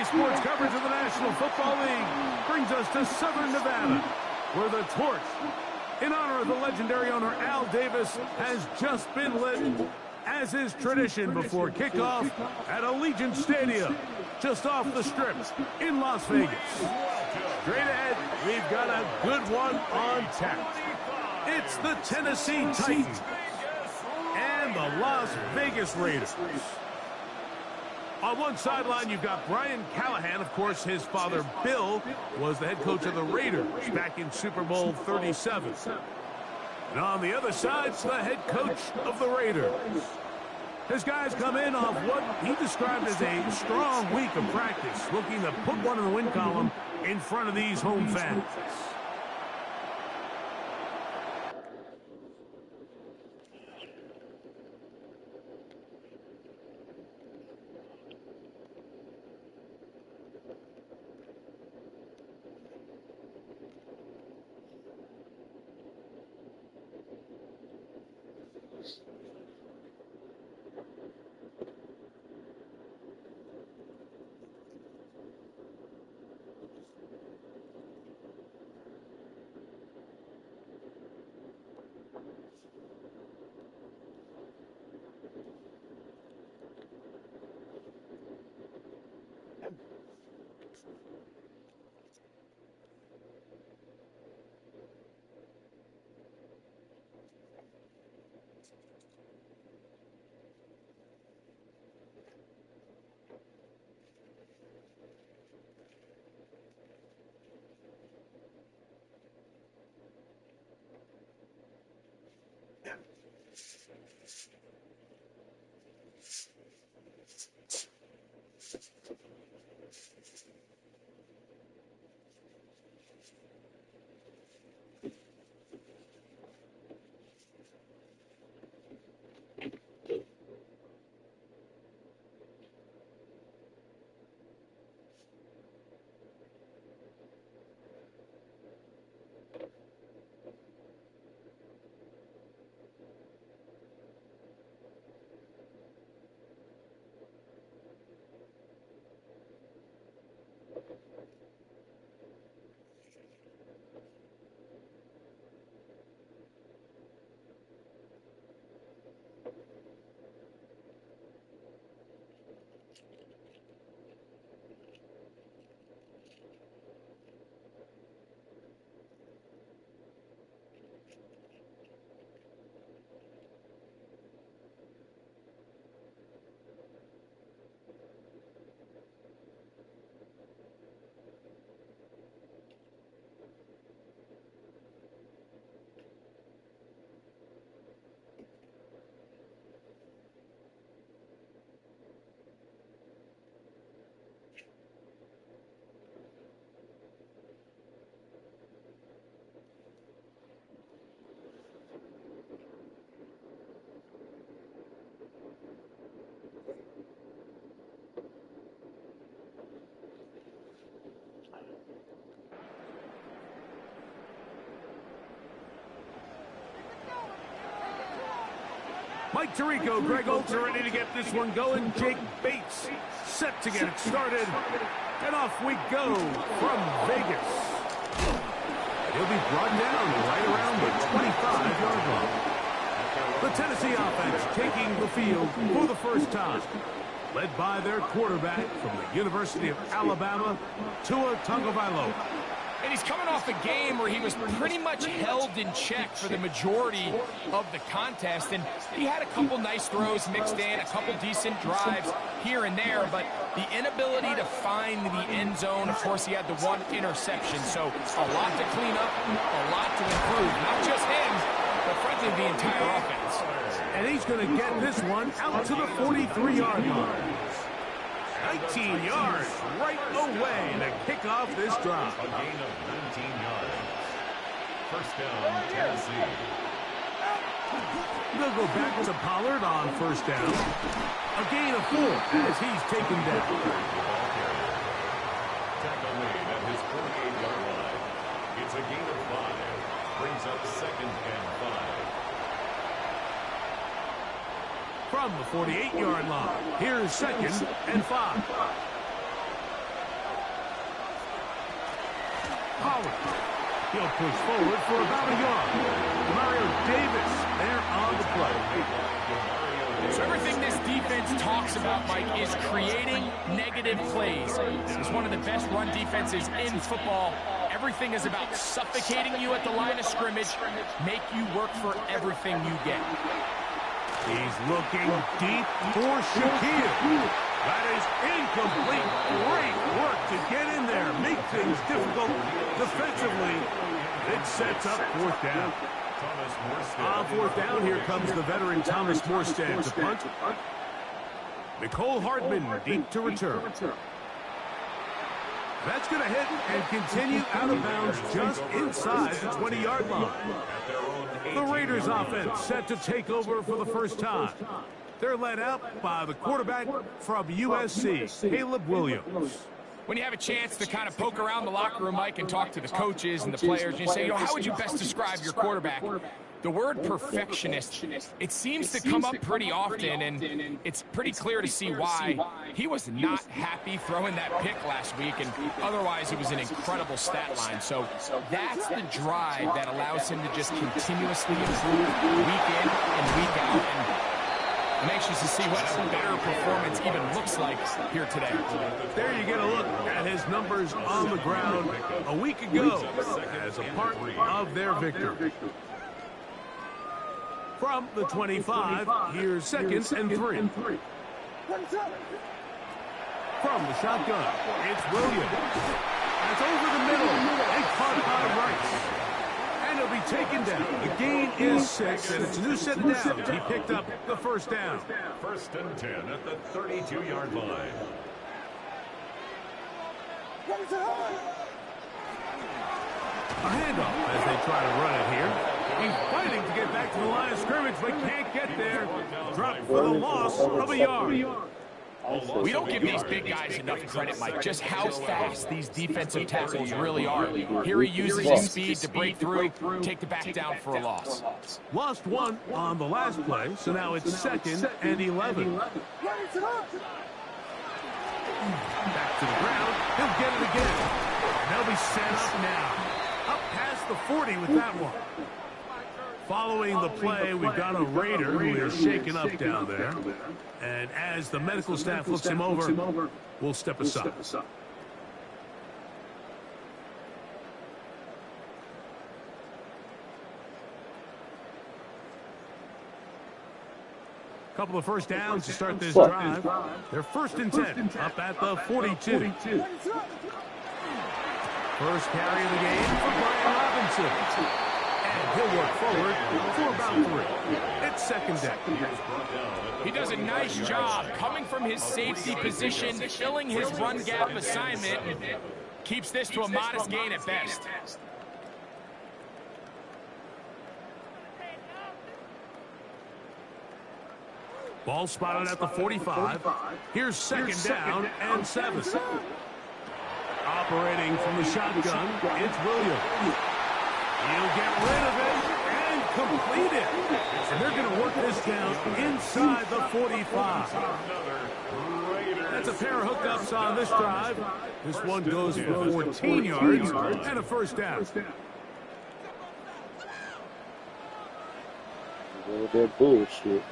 sports coverage of the National Football League brings us to Southern Nevada, where the torch, in honor of the legendary owner Al Davis, has just been lit, as is tradition before kickoff at Allegiant Stadium, just off the Strip in Las Vegas. Straight ahead, we've got a good one on tap. It's the Tennessee Titans and the Las Vegas Raiders. On one sideline, you've got Brian Callahan. Of course, his father, Bill, was the head coach of the Raiders back in Super Bowl 37. And on the other side's the head coach of the Raiders. His guys come in off what he described as a strong week of practice, looking to put one in the win column in front of these home fans. Mike Tirico, Greg Olds are ready to get this one going. Jake Bates set to get it started. And off we go from Vegas. He'll be brought down right around the 25-yard line. The Tennessee offense taking the field for the first time, led by their quarterback from the University of Alabama, Tua Tagovailoa. And he's coming off a game where he was pretty much held in check for the majority of the contest. And he had a couple nice throws mixed in, a couple decent drives here and there. But the inability to find the end zone, of course, he had the one interception. So a lot to clean up, a lot to improve. Not just him, but frankly, the entire offense. And he's going to get this one out to the 43-yard line. 19 yards right away to kick off this drive. A gain of 19 yards. First down, Tennessee. They'll go back to Pollard on first down. A gain of 4 as he's taken down. Tackle made at his 48-yard line. It's a gain of 5. Brings up second and 5. From the 48-yard line, here's second and 5. Pollard. He'll push forward for about a yard. Mario Davis there on the play. So everything this defense talks about, Mike, is creating negative plays. It's one of the best run defenses in football. Everything is about suffocating you at the line of scrimmage, make you work for everything you get. He's looking deep for Shaquille. That is incomplete. Great work to get in there, make things difficult defensively. It sets up fourth down. On fourth down, here comes the veteran Thomas Morstead to punt. Nicole Hardman deep to return. That's going to hit and continue out of bounds just inside the 20-yard line. The Raiders offense set to take over for the first time. They're led out by the quarterback from USC, Caleb Williams. When you have a chance to kind of poke around the locker room, Mike, and talk to the coaches and the players, and you say, how would you best describe your quarterback? The word perfectionist, it seems to come up pretty often, and it's pretty clear to see why. He was not happy throwing that pick last week, and otherwise he was an incredible stat line. So that's the drive that allows him to just continuously improve week in and week out. And I'm anxious to see what a better performance even looks like here today. There you get a look at his numbers on the ground a week ago as a part of their victory. From the 25, here's 2nd and 3. From the shotgun, it's Williams. That's over the middle and caught by Rice. And he'll be taken down. The gain is 6, and it's a new set of downs. He picked up the first down. 1st and 10 at the 32-yard line. A handoff as they try to run it here. He's fighting to get back to the line of scrimmage, but can't get there. Dropped for the loss of a yard. We don't give these big guys enough credit, Mike, just how fast these defensive tackles really are. Here he uses his speed to break through, take the back down for a loss. Lost one on the last play, so now it's 2nd and 11. Back to the ground. He'll get it again. And they'll be set up now. Up past the 40 with that one. Following the play, we've got a Raider who is shaken up down there. And as the medical staff looks him over, we'll step aside. Couple of first downs to start this drive. They're 1st and 10, up at the 42. First carry of the game for Brian Robinson. And he'll work forward for about 3. It's 2nd down. He does a nice job coming from his safety position, filling his run gap assignment, and keeps this to a modest gain at best. Ball spotted at the 45. Here's 2nd down and 7. Operating from the shotgun, it's Williams. He'll get rid of it and complete it. And they're going to work this down inside the 45. That's a pair of hookups on this drive. This one goes for 14 yards and a first down. A little bit bullshit.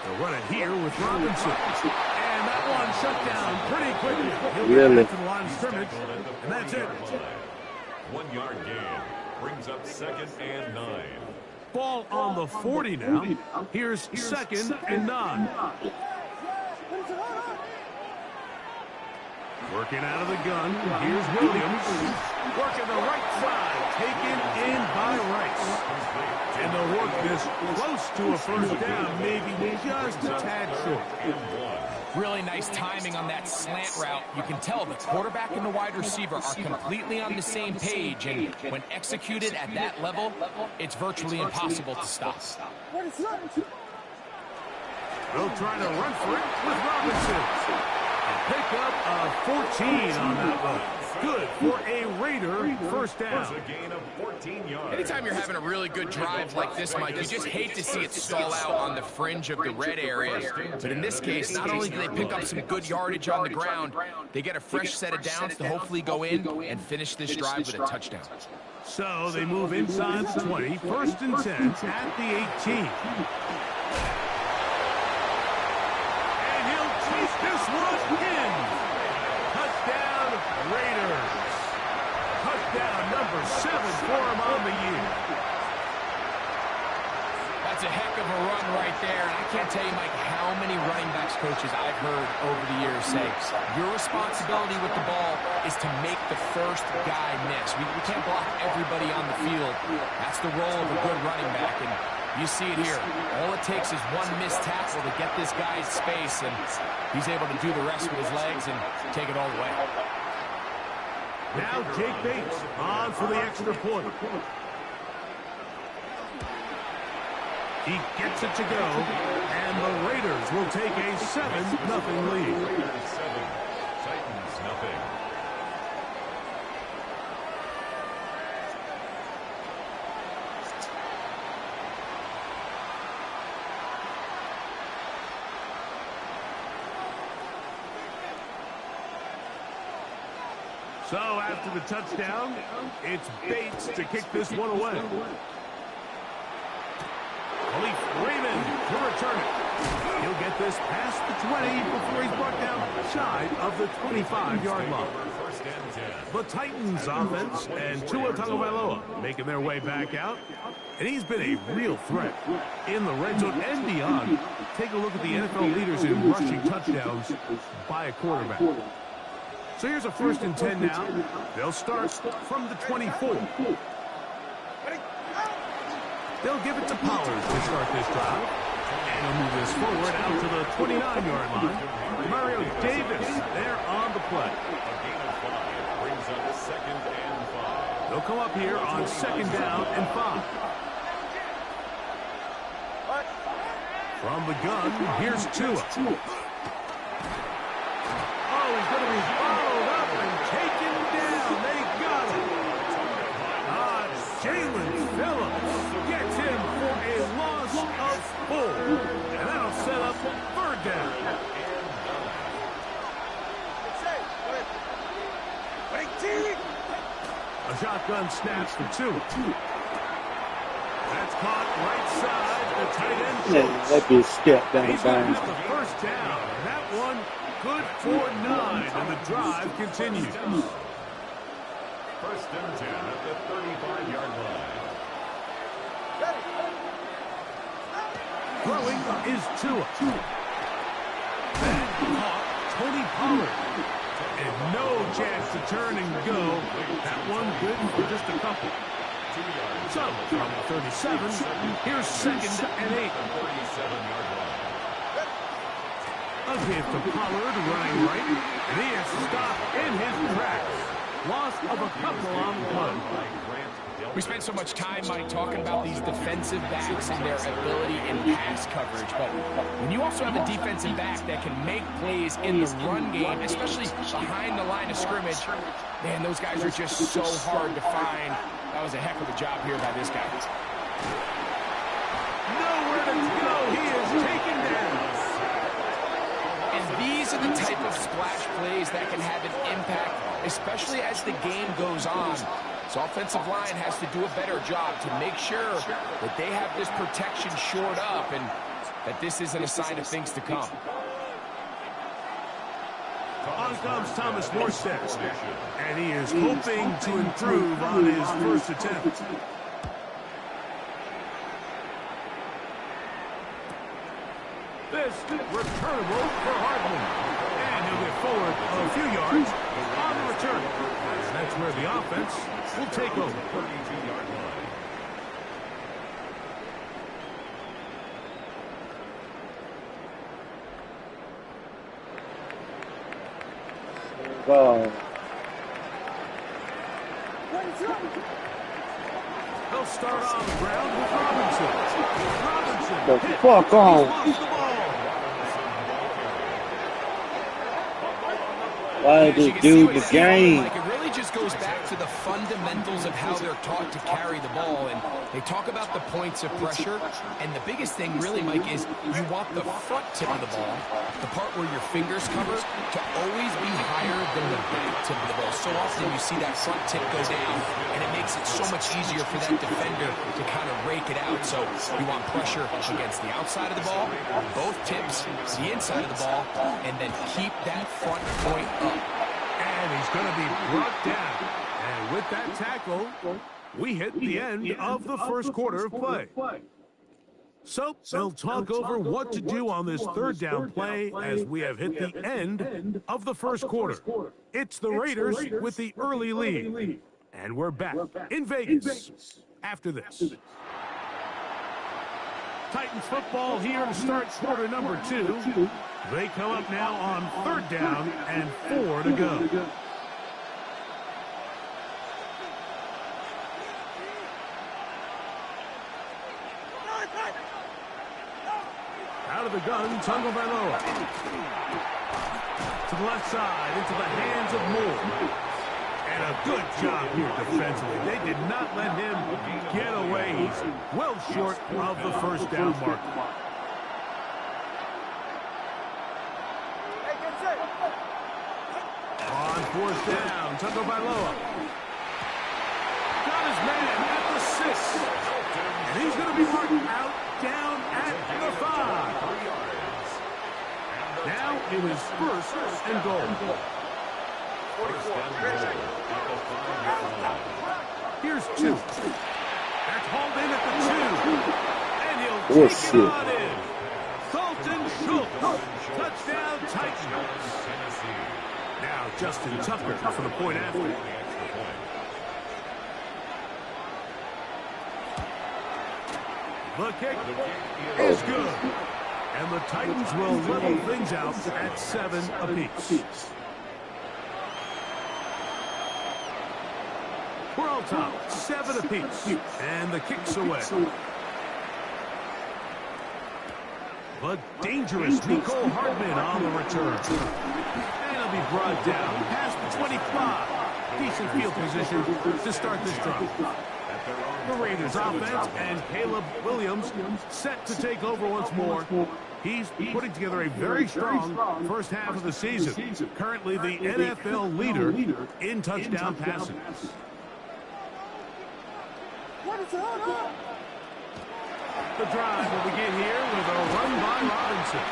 They'll run it here with Robinson. And that one shut down pretty quickly. He'll get back to the line of scrimmage, and that's it. 1 yard gain brings up 2nd and 9. Ball on the 40 now. Here's 2nd and 9. Working out of the gun. Here's Williams. Working the right side. Taken in by Rice. And they'll work this close to a first down. Maybe just a tad short. Really nice timing on that slant route. You can tell the quarterback and the wide receiver are completely on the same page. And when executed at that level, it's virtually impossible to stop. They'll try to run for it with Robinson. Pick up a 14 on that one. Good for a Raider first down. It's a gain of 14 yards. Anytime you're having a really good drive like this, Mike, you just hate to see it stall out on the fringe of the red area. But in this case, not only do they pick up some good yardage on the ground, they get a fresh set of downs to hopefully go in and finish this drive with a touchdown. So they move inside the 20, first and 10 at the 18. And he'll chase this one in. Touchdown, Raiders. Touchdown number 7 for him on the year. That's a heck of a run right there. And I can't tell you, Mike, how many running backs coaches I've heard over the years say, your responsibility with the ball is to make the first guy miss. We can't block everybody on the field. That's the role of a good running back. And you see it here. All it takes is one missed tackle to get this guy in space, and he's able to do the rest with his legs and take it all the way. Now Jake Bates on for the extra point. He gets it to go, and the Raiders will take a 7-0 lead. 7, Titans nothing. So after the touchdown, it's Bates to kick this one away. Khalif Raymond to return it. He'll get this past the 20 before he's brought down shy of the 25-yard line. First and 10. The Titans offense and Tua Tagovailoa making their way back out. And he's been a real threat in the red zone and beyond. Take a look at the NFL leaders in rushing touchdowns by a quarterback. So here's a first and 10 now. They'll start from the 24. They'll give it to Pollard to start this drive. And he'll move this forward out to the 29-yard line. Mario Davis there on the play. A gain of 5 brings up second and 5. They'll come up here on second down and 5. From the gun, here's Tua. Oh, he's going to be followed up and taken down. They got him. Jalen Phillips gets him for a loss of 4. And that'll set up third down. A shotgun snaps for Tua. That's caught right side. The tight end. Yeah, that'd be a step down the He's going to bounds. get the first down. That one good for 9, and the drive continues. First and 10 at the 35-yard line. Throwing is Tua. That caught Tony Pollard. And no chance to turn and go. That one good for just a couple. So, from the 37, here's second and 8. 37-yard line. A give to Pollard running right. And he is stopped in his tracks. Loss of a couple on the play. We spent so much time, Mike, talking about these defensive backs and their ability in pass coverage. But when you also have a defensive back that can make plays in the run game, especially behind the line of scrimmage, man, those guys are just so hard to find. That was a heck of a job here by this guy. Nowhere to go. He is taken down. And these are the type of splash plays that can have an impact, especially as the game goes on. So offensive line has to do a better job to make sure that they have this protection shored up and that this isn't a sign of things to come. On comes Thomas Morstead, and he is hoping to improve on his first attempt. This returnable for Hardman, and he'll get forward a few yards on the return. And that's where the offense will take over. 32-yard line. Wow. They'll start on the ground with Robinson. Robinson The hit. fuck on. He's lost the ball. Why As you did can they see do what the it's going on, game? like, it really really just goes back to the fundamentals of how they're taught to carry the ball. And they talk about the points of pressure. And the biggest thing really, Mike, is you want the front tip of the ball, the part where your fingers cover, to always be higher than the back tip of the ball. So often you see that front tip go down, and it makes it so much easier for that defender to kind of rake it out. So you want pressure against the outside of the ball, both tips, the inside of the ball, and then keep that front point up. And he's going to be brought down. And with that tackle, we hit the end of the first quarter of play. So they'll talk over what to do on this third down play as we have hit the end of the first quarter. It's the Raiders with the early lead. And we're back in Vegas after this. Titans football here to start quarter number 2. They come up now on third down and 4 to go. Out of the gun, Tagovailoa. To the left side, into the hands of Moore. And a good job here defensively. They did not let him get away. He's well short of the first down mark. On fourth down, Tagovailoa. Got his man at the 6. And he's going to be marked out down at the 5. Now it is first and goal. Here's 2. That's hauled in at the 2. And he'll take it on in. Dalton Schultz. Touchdown Titans. Now Justin Tucker for the point after. The kick is good. And the Titans will level things out at 7 apiece. We're all top, 7 apiece. And the kick's away. The dangerous Mecole Hardman on the return. And he'll be brought down past the 25. Decent field position to start this drive. The Raiders offense and Caleb Williams set to take over once more. He's putting together a very strong first half of the season. Currently the NFL leader in touchdown passing. The drive will begin here with a run by Robinson.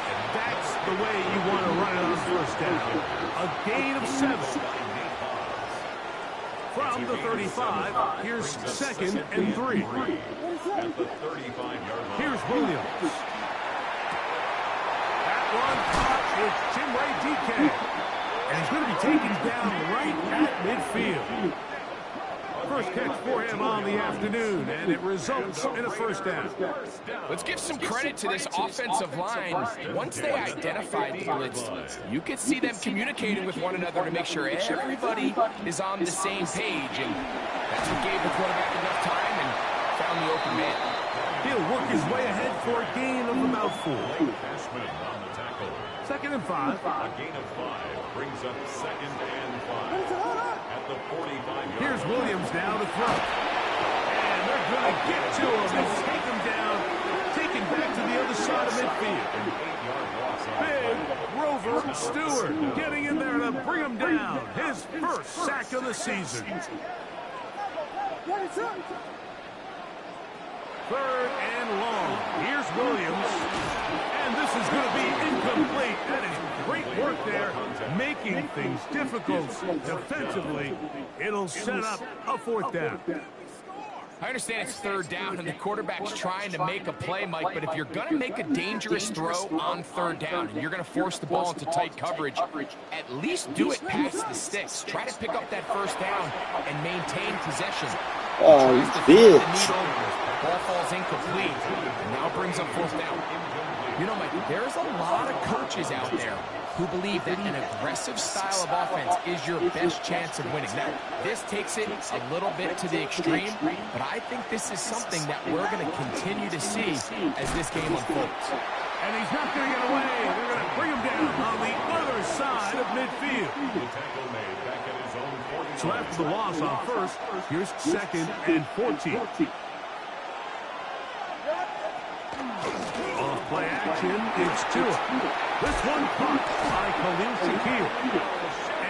And that's the way you want to run it on first down. A gain of 7. From the 35, here's 2nd and 3. At the 35-yard line. Here's Williams. That one caught. It's Chimere Dike. And he's going to be taken down right at midfield. First catch for him on the afternoon, and it results in a first down. Let's give some credit to this offensive line. Once they identified the blitz, you could see them communicating with one another to make sure everybody is on the same page. And that's what gave the quarterback enough time and found the open man. He'll work his way ahead for a gain of about 4. Cashman on the tackle. 2nd and 5. A gain of 5 brings up 2nd and 5. At the 45-yard line. Here's Williams now to throw. And they're going to get to him and take him down, take him back to the other side of midfield. Big Grover Stewart getting in there to bring him down. His first sack of the season. 3rd and long. Here's Williams. And this is going to be incomplete. That is great work there, making things difficult defensively. It'll set up a 4th down. I understand it's 3rd down and the quarterback's trying to make a play, Mike, but if you're going to make a dangerous throw on 3rd down and you're going to force the ball into tight coverage, at least do it past the sticks. Try to pick up that first down and maintain possession. Oh, bitch. Ball falls incomplete and now brings up 4th down. You know, Mike, there's a lot of coaches out there who believe that an aggressive style of offense is your best chance of winning. Now, this takes it a little bit to the extreme, but I think this is something that we're going to continue to see as this game unfolds. And he's not going to get away. They're going to bring him down on the other side of midfield. The tackle made back at his own So after the loss on first, here's 2nd and 14. Off play action, it's Tua. This one caught by Khalil Shakir.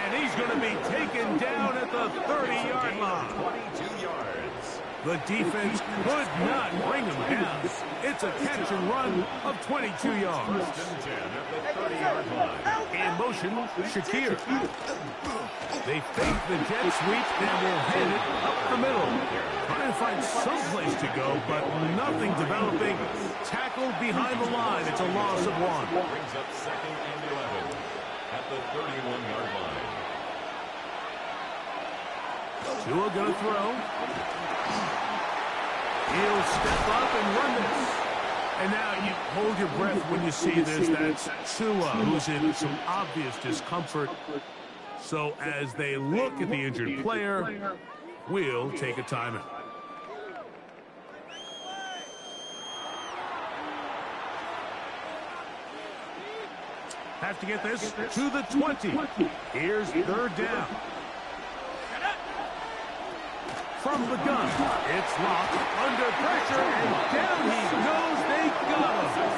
And he's going to be taken down at the 30-yard line. 22 yards. The defense could not bring him down. It's a catch and run of 22 yards. First and 10 at the 30-yard line. In motion, Shakir. They fake the jet sweep and will hand it up the middle. Trying to find some place to go, but nothing developing. Tackled behind the line. It's a loss of 1. Brings up 2nd and 11 at the 31-yard line. Tua going to throw. He'll step up and run this. And now you hold your breath when you see this. That's Tua, who's in some obvious discomfort. So as they look at the injured player, we'll take a timeout. Have to get this to the 20. Here's 3rd down. From the gun, it's locked, under pressure, and down he goes. They got him.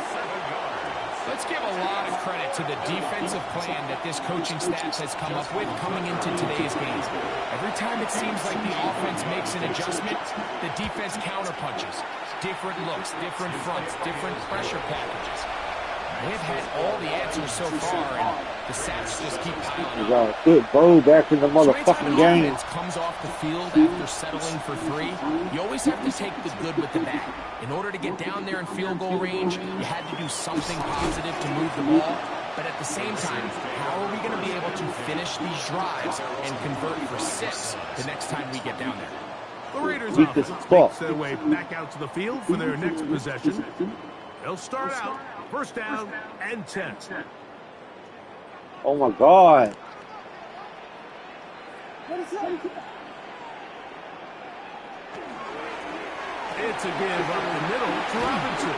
Let's give a lot of credit to the defensive plan that this coaching staff has come up with coming into today's game. Every time it seems like the offense makes an adjustment, the defense counterpunches. Different looks, different fronts, different pressure packages. They've had all the answers so far, and the sacks just keep piling up. Good Bo back in the motherfucking game. Offense comes off the field after settling for 3, you always have to take the good with the bad. In order to get down there in field goal range, you had to do something positive to move the ball. But at the same time, how are we going to be able to finish these drives and convert for 6 the next time we get down there? The Raiders offense makes their way back out to the field for their next possession. They'll start out 1st down and 10. Oh my God. It's a give up the middle to Robinson.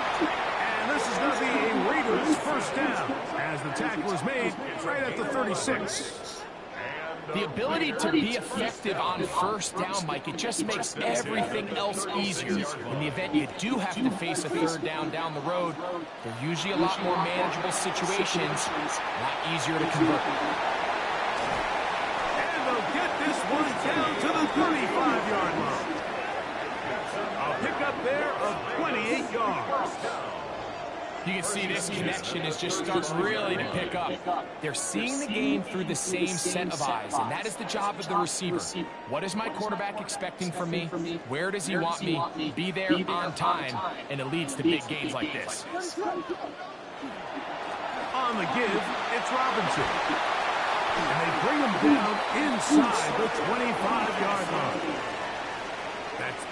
And this is going to be a Raiders 1st down as the tackle is made right at the 36. The ability to be effective on 1st down, Mike, it just makes everything else easier. In the event you do have to face a 3rd down the road, they're usually a lot more manageable situations, a lot easier to convert. And they'll get this one down to the 35-yard line. A pickup there of 28 yards. You can see this connection is just starting really to pick up. They're seeing the game through the same set of eyes, and that is the job of the receiver. What is my quarterback expecting from me? Where does he want me? Be there on time, and it leads to big gains like this. On the give, it's Robinson. And they bring him down inside the 25-yard line. That's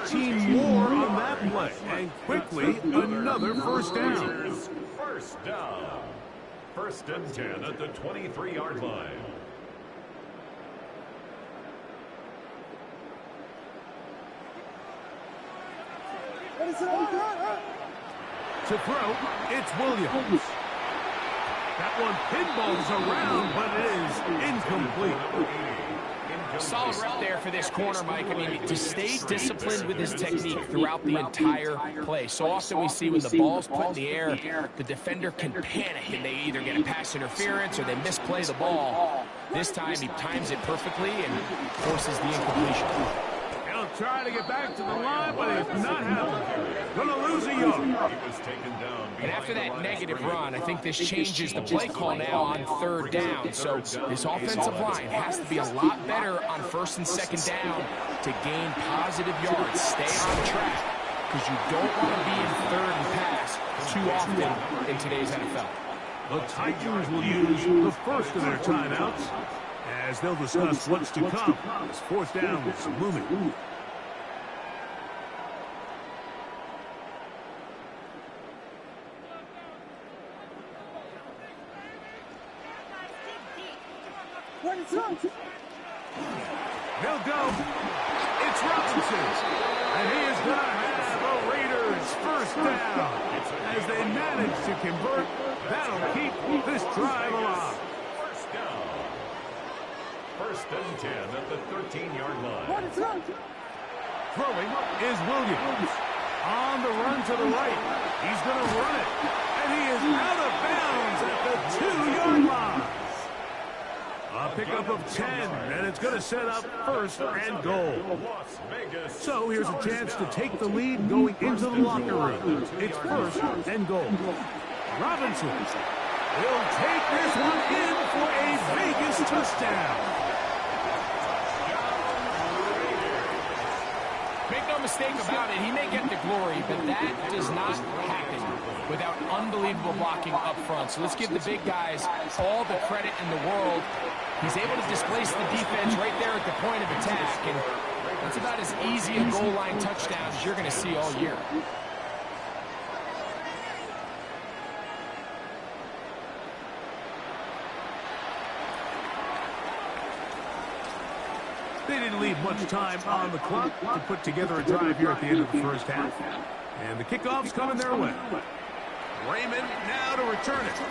13 more on that play. And quickly, another 1st down. 1st down. 1st and 10 at the 23-yard line. To throw, it's Williams. That one pinballs around, but it is incomplete. Solid rep there for this corner, Mike. I mean, to stay disciplined with his technique throughout the entire play. So often we see when the ball's put in the air, the defender can panic, and they either get a pass interference or they misplay the ball. This time, he times it perfectly and forces the incompletion. He'll try to get back to the line, but it's not happening. Gonna lose a yard. He was taken down. And after that negative run, I think this changes the play call now on 3rd down. So this offensive line has to be a lot better on 1st and 2nd down to gain positive yards. Stay on track, because you don't want to be in 3rd and pass too often in today's NFL. The Titans will use the first of their timeouts as they'll discuss what's to come. This 4th down is looming. They'll go. It's Robinson. And he is going to have a Raiders 1st down. As they manage to convert, that'll keep this drive alive. 1st down. 1st and 10 at the 15-yard line. Throwing is Williams. On the run to the right. He's going to run it. And he is out of bounds at the 2-yard line. A pickup of 10, and it's going to set up first and goal. So here's a chance to take the lead going into the locker room. It's first and goal. Robinson will take this one in for a Vegas touchdown. Make no mistake about it, he may get the glory, but that does not happen without unbelievable blocking up front. So let's give the big guys all the credit in the world. He's able to displace the defense right there at the point of attack, and that's about as easy a goal line touchdown as you're going to see all year. They didn't leave much time on the clock to put together a drive here at the end of the first half. And the kickoff's coming their way. Raymond now to return it.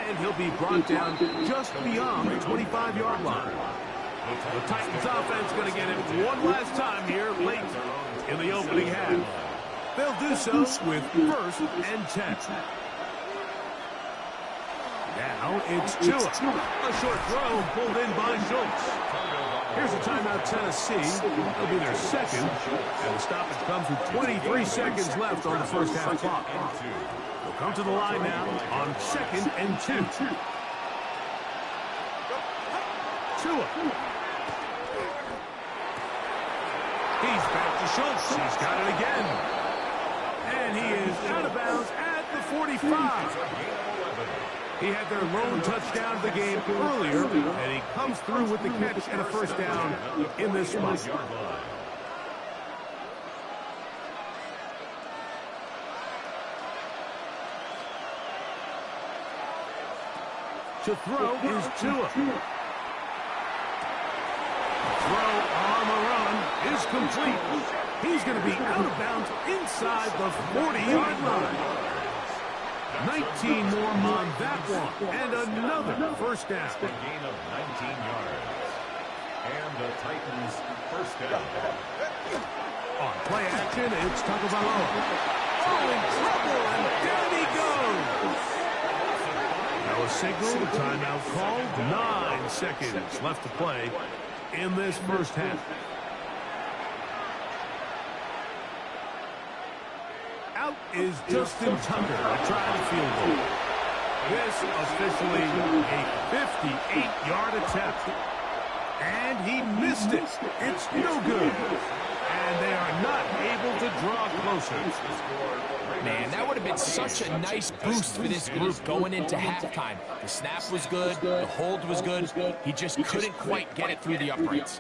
And he'll be brought down just beyond the 25-yard line. The Titans offense going to get it one last time here late in the opening half. They'll do so with first and 10. Now it's Tua. A short throw pulled in by Schultz. Here's a timeout, Tennessee. It'll be their second. And the stoppage comes with 23 seconds left on the first half clock. They'll come to the line now on second and 2. Tua. He's back to Schultz. He's got it again. And he is out of bounds at the 45. He had their lone touchdown of the game earlier, and he comes through with the catch and a first down in this spot. To throw is Tua. Throw on the run is complete. He's going to be out of bounds inside the 40-yard line. 19 more on that one, and another first down. A gain of 19 yards. And the Titans first down. On play action, it's Tagovailoa. Oh, in trouble, and down he goes. Now a signal, timeout called. 9 seconds left to play in this first half. Out is Justin Tucker to try the field goal. This officially a 58-yard attempt. And he missed it. It's no good. And they are not able to draw closer. Man, that would have been such a nice boost for this group going into halftime. The snap was good. The hold was good. He just couldn't quite get it through the uprights.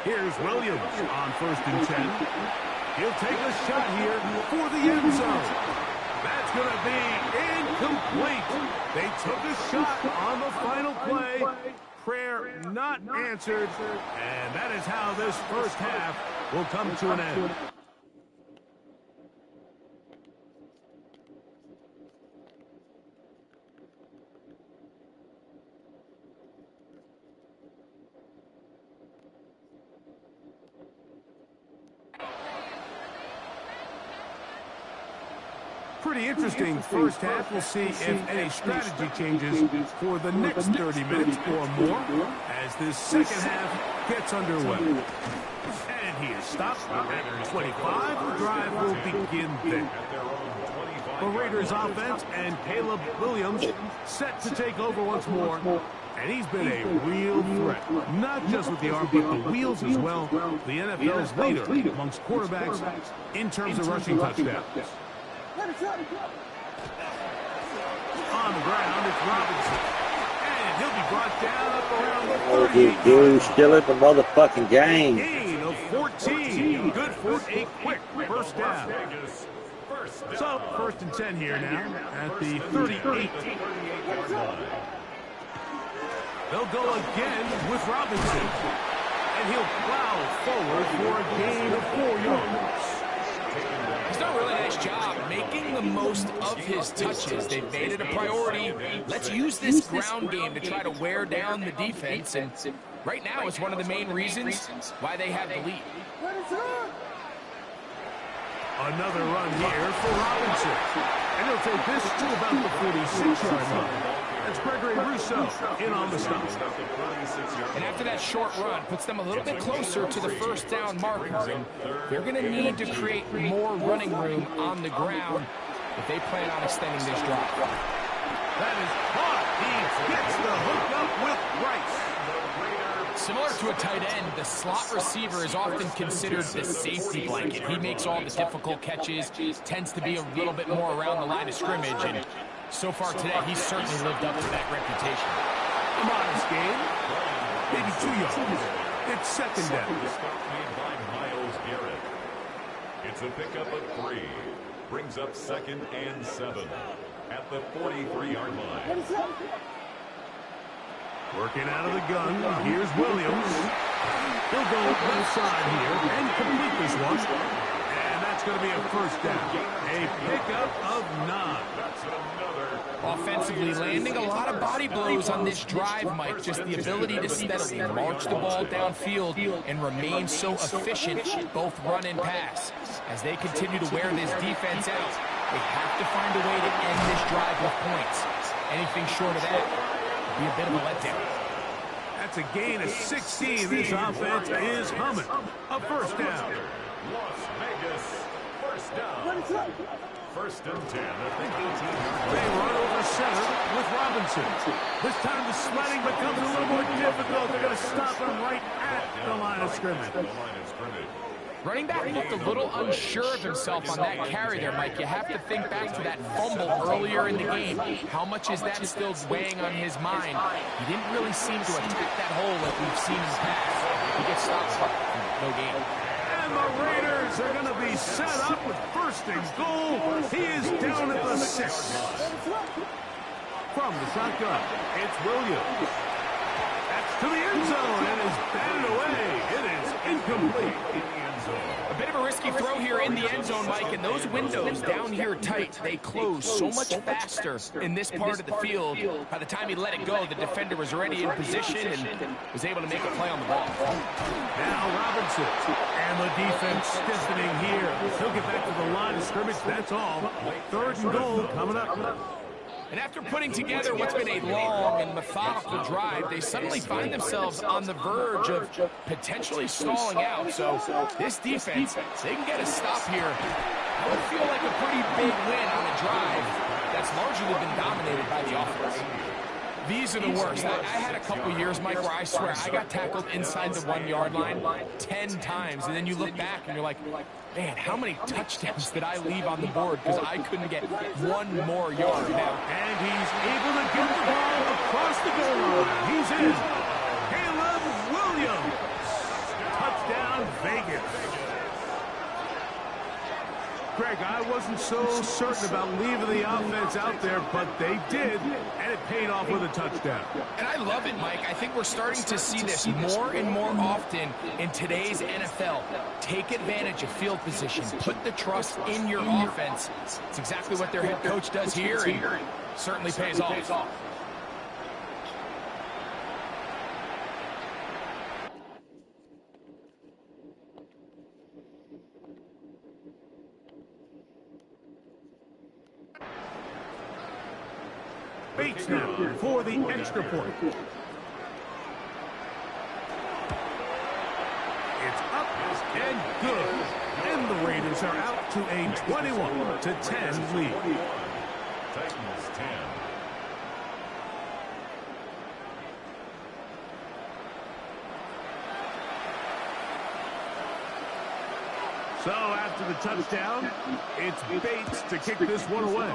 Here's Williams on first and 10. He'll take a shot here for the end zone. That's going to be incomplete. They took a shot on the final play. Prayer not answered. And that is how this first half will come to an end. Pretty interesting first half. We'll see if any strategy changes for the next 30 minutes or more as this second half gets underway. And he is stopped at 25. The drive will begin there. The Raiders offense and Caleb Williams set to take over once more. And he's been a real threat, not just with the arm, but the wheels as well. The NFL's leader amongst quarterbacks in terms of rushing touchdowns. On the ground, it's Robinson. And he'll be brought down up around the 38. Dude, still in the motherfucking game. Gain of 14. Good for a quick first down. So, first and 10 here now at the 38. They'll go again with Robinson. And he'll plow forward for a gain of 4 yards. He's done a really nice job making the most of his touches. They've made it a priority. Let's use this ground game to try to wear down the defense, and right now it's one of the main reasons why they have the lead. Another run here for Robinson. And he'll take this to about the 46-yard line. That's Gregory Rousseau in on the stop. And after that short run, puts them a little bit closer to the first down marker. And they're going to need to create more running room on the ground if they plan on extending this drive. That is caught. He gets the hook up with Rice. Similar to a tight end, the slot receiver is often considered the safety blanket. He makes all the difficult catches, tends to be a little bit more around the line of scrimmage, and so far today, he's certainly lived up to that reputation. A modest game, maybe 2 yards. It's second down. By Myles Garrett. It's a pickup of 3. Brings up 2nd and 7 at the 43-yard line. Working out of the gun, here's Williams. He'll go left side here and complete this one. And that's going to be a first down. A pickup of 9. Offensively, landing a lot of body blows on this drive, Mike. Just the ability to steadily march the ball downfield and remain so efficient, both run and pass. As they continue to wear this defense out, they have to find a way to end this drive with points. Anything short of that be a bit of a letdown. That's a gain of 16. This offense is humming. A first down. Las Vegas, first down. First and 10 at the 18-yard They run over center with Robinson. This time the sledding becomes a little more difficult. They're going to stop him right at the line of scrimmage. Running back looked a little unsure of himself on that carry there, Mike. You have to think back to that fumble earlier in the game. How much is that still weighing on his mind? He didn't really seem to attack that hole like we've seen in the past. He gets stopped. No gain. And the Raiders are going to be set up with first and goal. He is down at the 6. From the shotgun, it's Williams. That's to the end zone and is batted away. It is incomplete. A bit of a risky throw here in the end zone, Mike, and those windows down here tight, they close so much faster in this part of the field. By the time he let it go, the defender was already in position and was able to make a play on the ball. Now Robinson, and the defense stiffening here. He'll get back to the line of scrimmage, that's all. Third and goal coming up. And after putting together what's been a long and methodical drive, they suddenly find themselves on the verge of potentially stalling out. So this defense, they can get a stop here. That would feel like a pretty big win on a drive that's largely been dominated by the offense. These are the worst. I had a couple years, Mike, where I swear I got tackled inside the 1-yard line 10 times. And then you look back and you're like, man, how many touchdowns did I leave on the board because I couldn't get one more yard now? And he's able to get the ball across the goal line. He's in. Caleb Williams. Touchdown, Vegas. Greg, I wasn't so certain about leaving the offense out there, but they did, and it paid off with a touchdown. And I love it, Mike. I think we're starting to see this more and more often in today's NFL. Take advantage of field position. Put the trust in your offense. It's exactly what their head coach does here, and certainly pays off. Bates now for the extra point. It's up and good. And the Raiders are out to a 21-10 lead. Titans 10. So after the touchdown, it's Bates to kick this one away.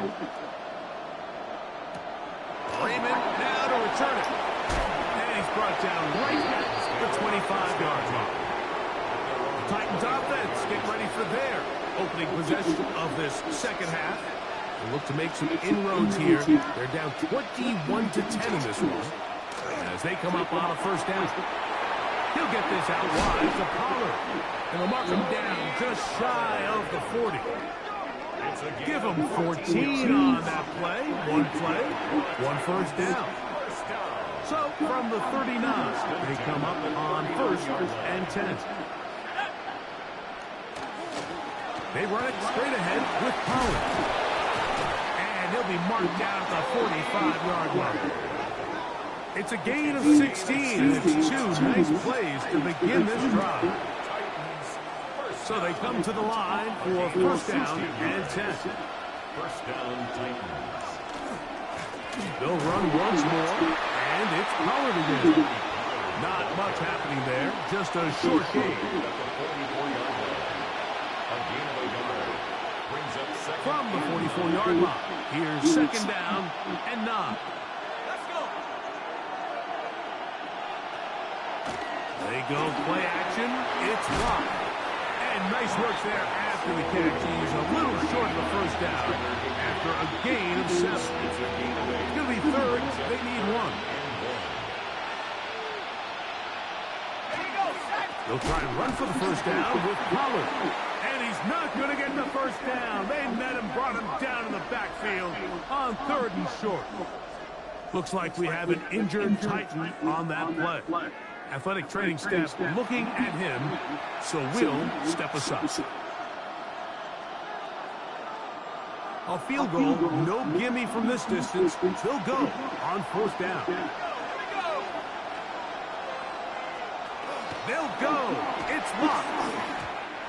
Raymond now to return it. And he's brought down right at the 25-yard line. The Titans offense getting ready for their opening possession of this second half. They look to make some inroads here. They're down 21-10 in this one. As they come up on a first down. He'll get this out wide to Pollard. And they'll mark him down just shy of the 40. Give them 14 on that play, one first down. So from the 39, they come up on 1st and 10. They run it straight ahead with Pollard. And he'll be marked down at the 45-yard line. It's a gain of 16, and it's 2 nice plays to begin this drive. So they come to the line for 1st down and 10. 1st down, Titans. They'll run once more, and it's Pollard again. Not much happening there, just a short gain. From the 44-yard line, here's 2nd down and 9. Let's go. They go play action. It's blocked. And nice work there after the catch. He's a little short of the 1st down after a gain of 7. It's going to be 3rd. They need 1. They'll try and run for the 1st down with Pollard. And he's not going to get the 1st down. They met him, brought him down in the backfield on 3rd and short. Looks like we have an injured Titan on that play. Athletic training staff looking at him, so we'll step aside. A field goal, no gimme from this distance. They'll go on 4th down. They'll go. It's blocked.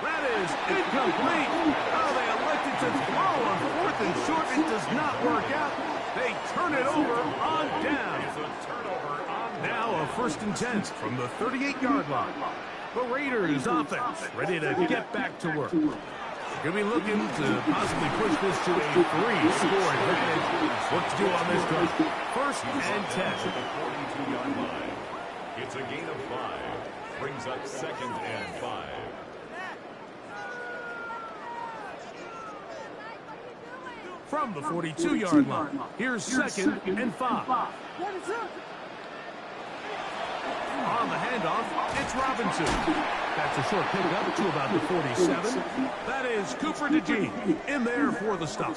That is incomplete. Oh, they elected to throw on 4th and short. It does not work out. They turn it over on down. Now a 1st and 10 from the 38-yard line. The Raiders offense ready to get back to work. They're going to be looking to possibly push this to a 3-score advantage. What to do on this drive? 1st and 10. At the 42-yard line. It's a gain of 5. Brings up 2nd and 5. From the 42-yard line, here's 2nd and 5. On the handoff, it's Robinson. That's a short pickup to about the 47. That is Cooper DeJean in there for the stop.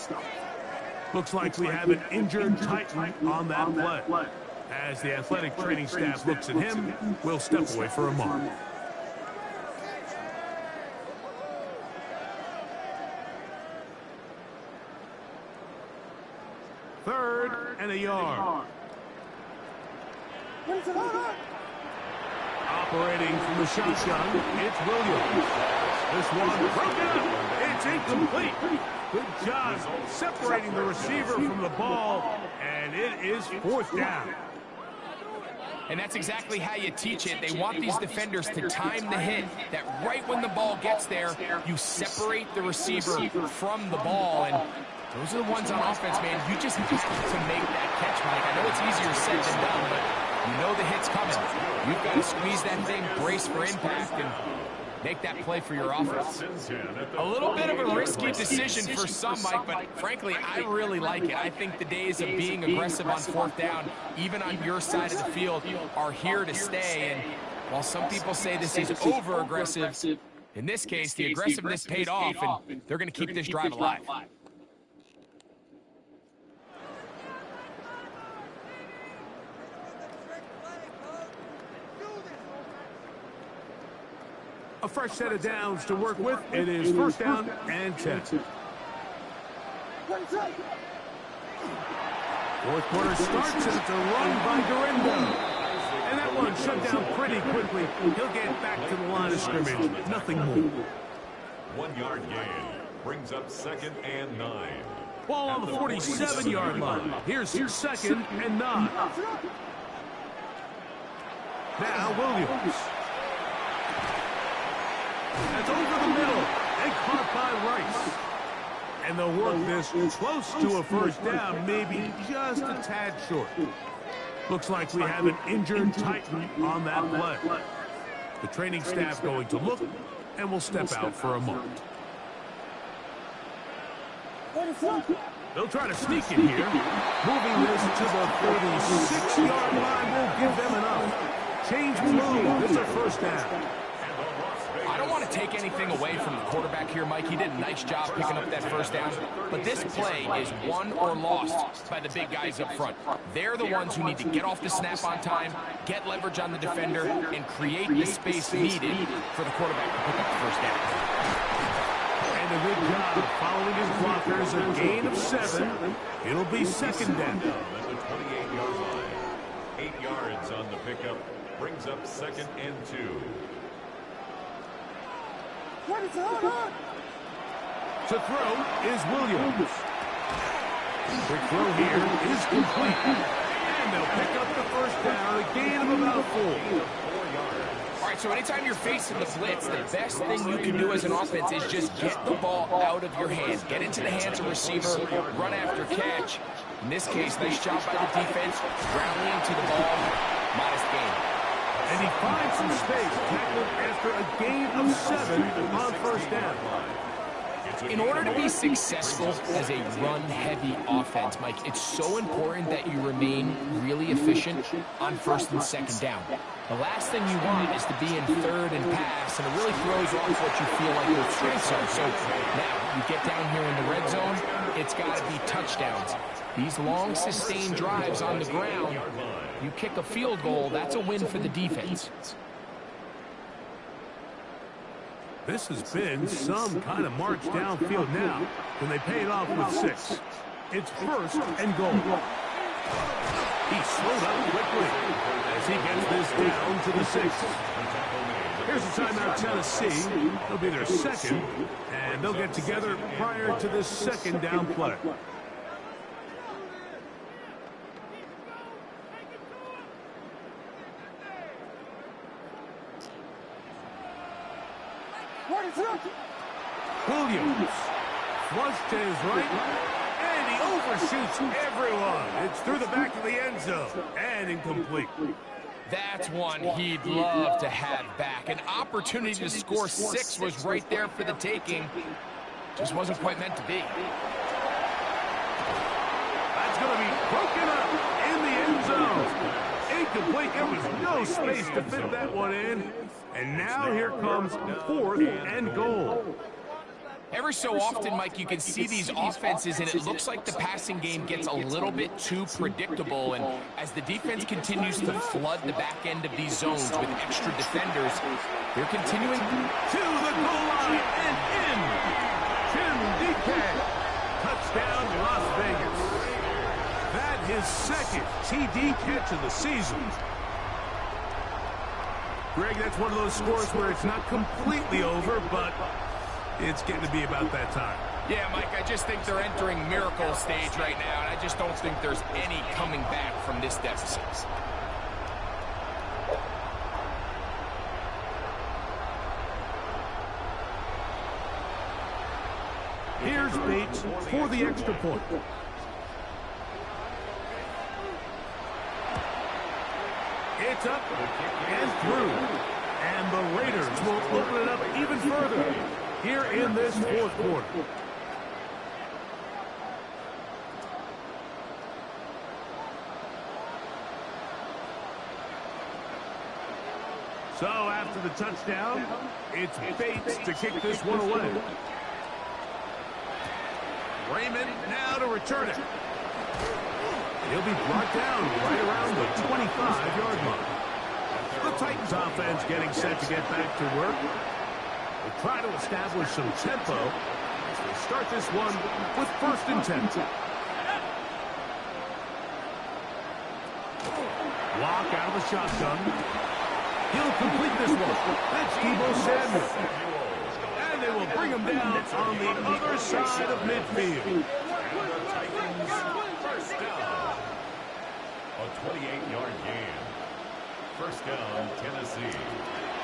Looks like we have an injured Titan on that play. As the athletic training staff looks at him, we'll step away for a moment. Third and a yard. Operating from the shotgun, it's Williams. This one broken up. It's incomplete. Good job separating the receiver from the ball, and it is 4th down. And that's exactly how you teach it. They want these defenders to time the hit, that right when the ball gets there, you separate the receiver from the ball. And those are the ones on offense, man. You just have to make that catch, Mike. I know it's easier said than done, but you know the hit's coming. You've got to squeeze that thing, brace for impact, and make that play for your offense. A little bit of a risky decision for some, Mike, but frankly, I really like it. I think the days of being aggressive on 4th down, even on your side of the field, are here to stay. And while some people say this is over-aggressive, in this case, the aggressiveness paid off, and they're going to keep this drive alive. A fresh set of downs to work with. It is 1st down and 10. 4th quarter starts, and it's a run by Dorindo. And that one shut down pretty quickly. He'll get back to the line of scrimmage. Nothing more. 1-yard gain. Brings up 2nd and 9. Ball on the 47-yard line. Here's your 2nd and 9. Now Williams. That's over the middle and caught by Rice. And they'll work this close to a 1st down, maybe just a tad short. Looks like we have an injured Titan on that play. The training staff going to look, and we'll step out for a moment. They'll try to sneak it here. Moving this to the 36-yard line will give them enough. Change blue. This is a 1st down. I don't don't want to take anything away from the quarterback here, Mike. He did a nice job picking up that first down. But this play is won or lost by the big guys up front. They're the ones who need to get off the snap on time, get leverage on the defender, and create the space needed for the quarterback to pick up the first down. And a good job following his blockers. A gain of 7. It'll be second down. At the 28-yard line. 8 yards on the pickup. Brings up second and 2. To throw is Williams. Quick throw here is complete. And they'll pick up the first down. A gain of about 4. 4 yards. All right, so anytime you're facing the blitz, the best thing you can do as an offense is just get the ball out of your hands. Get into the hands of receiver, run after catch. In this case, nice job by the defense, rallying to the ball, modest gain. And he finds some space, tackled after a gain of 7 on first down. In order to be successful as a run-heavy offense, Mike, it's so important that you remain really efficient on first and second down. The last thing you want is to be in third and pass, and it really throws off what you feel like your strengths are. So now you get down here in the red zone, it's got to be touchdowns. These long, sustained drives on the ground, you kick a field goal, that's a win for the defense. This has been some kind of march downfield now. Can they pay it off with 6? It's first and goal. He slowed up quickly as he gets this down to the 6. Here's a timeout, Tennessee. It'll be their second, and they'll get together prior to this second down play. Williams flushed to his right, and he overshoots everyone. It's through the back of the end zone, and incomplete. That's one he'd love to have back. An opportunity to score 6 was right there for the taking. Just wasn't quite meant to be. That's going to be broken up in the end zone. Incomplete. There was no space to fit that one in. And now here comes fourth and goal. Every so often, Mike, you can see these offenses, and it looks like the passing game gets a little bit too predictable. And as the defense continues to flood the back end of these zones with extra defenders, they're continuing to the goal line and in. Tim DK. Touchdown, Las Vegas. That his second TD catch of the season. Greg, that's one of those scores where it's not completely over, but it's getting to be about that time. Yeah, Mike, I just think they're entering miracle stage right now, and I just don't think there's any coming back from this deficit. Here's Bates for the extra point. It's up and through. And the Raiders will open it up even further here in this fourth quarter. So after the touchdown, it's Bates to kick this one away. Raymond now to return it. He'll be brought down right around the 25-yard line. The Titans offense getting set to get back to work. They try to establish some tempo as they start this one with first and 10. Walk out of the shotgun. He'll complete this one. That's Deebo Samuel. And they will bring him down on the other side of midfield. A 28-yard gain. First down, Tennessee.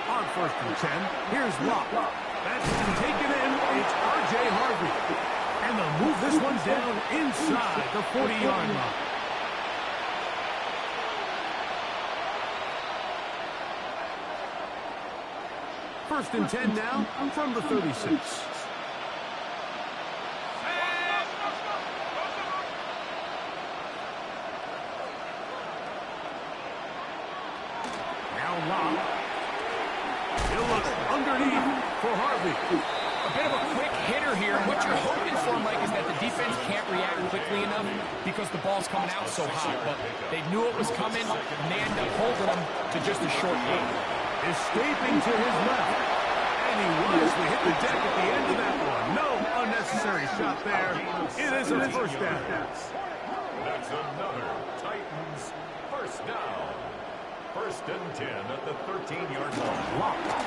On first and 10, here's Locke. That's been taken in. It's R.J. Harvey. And they'll move this one down inside the 40-yard line. First and 10 now from the 36. Now Locke. He'll look underneath for Harvey. A bit of a quick hitter here. What you're hoping for, Mike, is that the defense can't react quickly enough because the ball's coming out so hot. But they knew it was coming, and they end up holding them to just a short gain. Escaping to his left. And he wisely hit the deck at the end of that one. No unnecessary shot there. It is a first down. That's another Titans first down. 1st and 10 at the 13-yard line.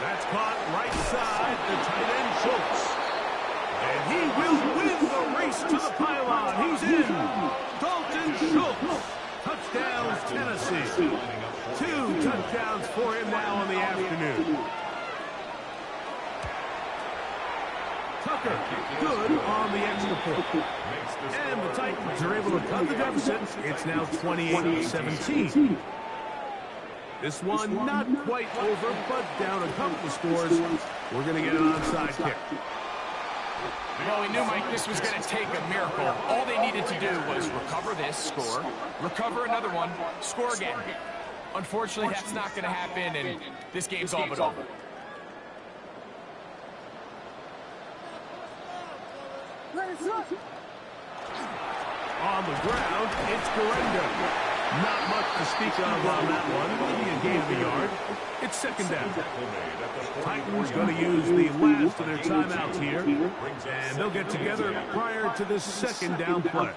That's caught right side, the tight end Schultz. And he will win the race to the pylon. He's in. Dalton Schultz. Touchdowns, Tennessee. 2 touchdowns for him now in the afternoon. Tucker, good on the extra point. And the Titans are able to cut the deficit. It's now 28-17. This one not quite over, but down a couple of scores. We're going to get an onside kick. Well, we knew, Mike, this was going to take a miracle. All they needed to do was recover this, score, recover another one, score again. Unfortunately, that's not going to happen, and this game's all but over. On the ground, it's Guerrero. Not much to speak of on that one. Maybe a gain of a yard. It's second down. Titans going to use the last of their timeouts here, and they'll get together prior to this second down play.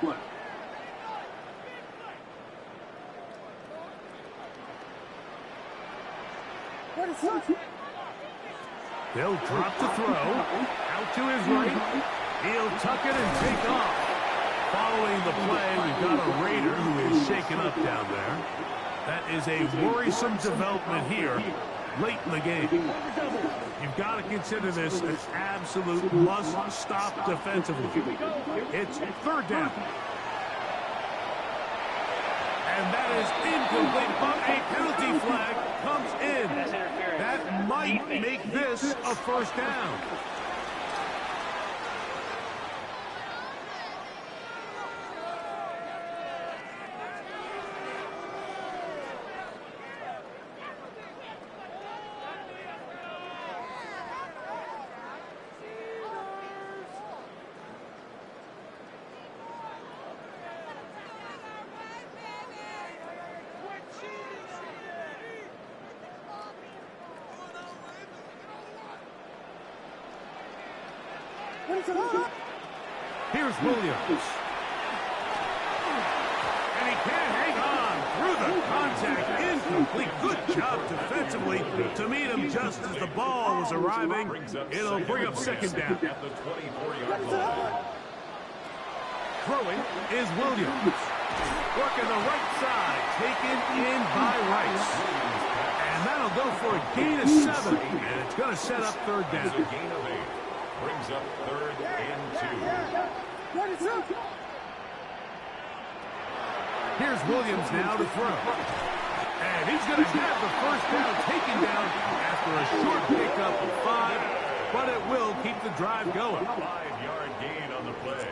They'll drop to throw. Out to his right. He'll tuck it and take off. Following the play, we've got a Raider who is shaken up down there. That is a worrisome development here late in the game. You've got to consider this an absolute must-stop defensively. It's third down. And that is incomplete, but a penalty flag comes in. That might make this a first down. Here's Williams. And he can't hang on through the contact. Incomplete. Good job defensively to meet him just as the ball was arriving. It'll bring up second down. Throwing is Williams. Working the right side. Taken in by Rice. And that'll go for a gain of 7. And it's going to set up third down. Gain of 8. Brings up 3rd and 2. Here's Williams now to throw. And he's going to have the first down taken down after a short pickup of 5, but it will keep the drive going. 5-yard gain on the play.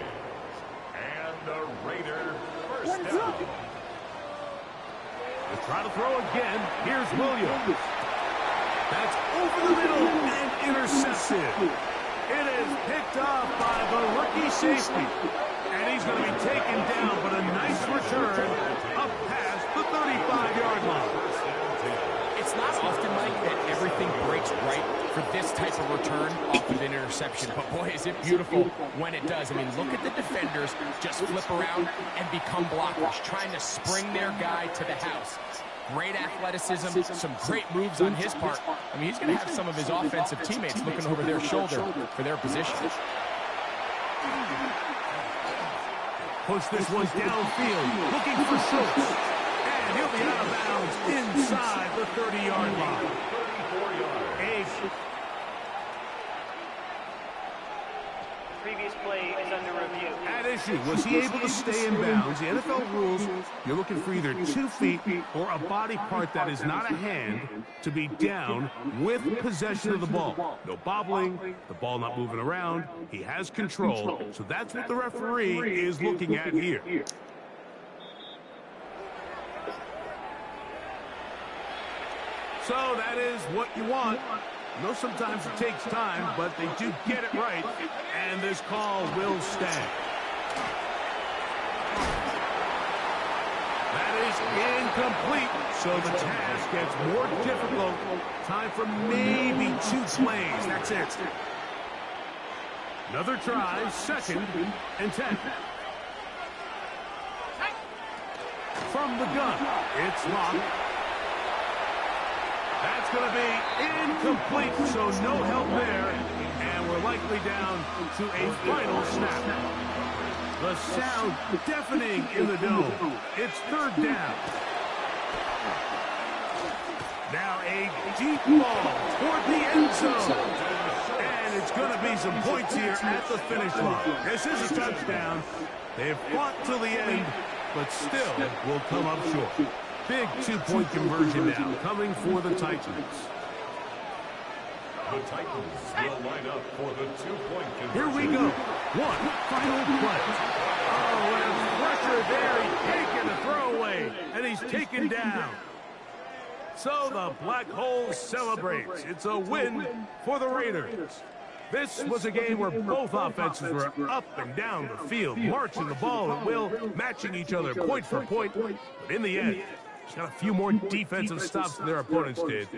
And the Raider first down. They'll try to throw again. Here's Williams. That's over the middle and intercepted. It is picked off by the rookie safety. And he's going to be taken down, but a nice return up past the 35-yard line. It's not often, Mike, that everything breaks right for this type of return off of an interception. But, boy, is it beautiful when it does. I mean, look at the defenders just flip around and become blockers, trying to spring their guy to the house. Great athleticism, some great moves on his part. I mean, he's going to have some of his offensive teammates looking over their shoulder for their position. Push this one downfield, looking for Schultz. And he'll be out of bounds inside the 30-yard line. 34-yard. Previous play is under review. At issue, was he able to stay in bounds? The NFL rules, you're looking for either 2 feet or a body part that is not a hand to be down with possession of the ball. No bobbling, the ball not moving around. He has control, so that's what the referee is looking at here. So that is what you want. You know, sometimes it takes time, but they do get it right, and this call will stand. That is incomplete, so the task gets more difficult. Time for maybe 2 plays. That's it. Another try, 2nd and 10. From the gun, it's locked. That's going to be incomplete, so no help there, and we're likely down to a final snap. The sound deafening in the dome. It's 3rd down. Now a deep ball toward the end zone. And it's going to be some points here at the finish line. This is a touchdown. They've fought till the end, but still will come up short. Big 2-point conversion now coming for the Titans. The Titans will line up for the 2-point conversion. Here we go. One final play. Oh, and pressure there. He's taken a throwaway, and he's taken down. So the Black Hole celebrates. It's a win for the Raiders. This was a game where both offenses were up and down the field, marching the ball at will, matching each other point for point. But in the end, got a few more defensive stops than their opponents did.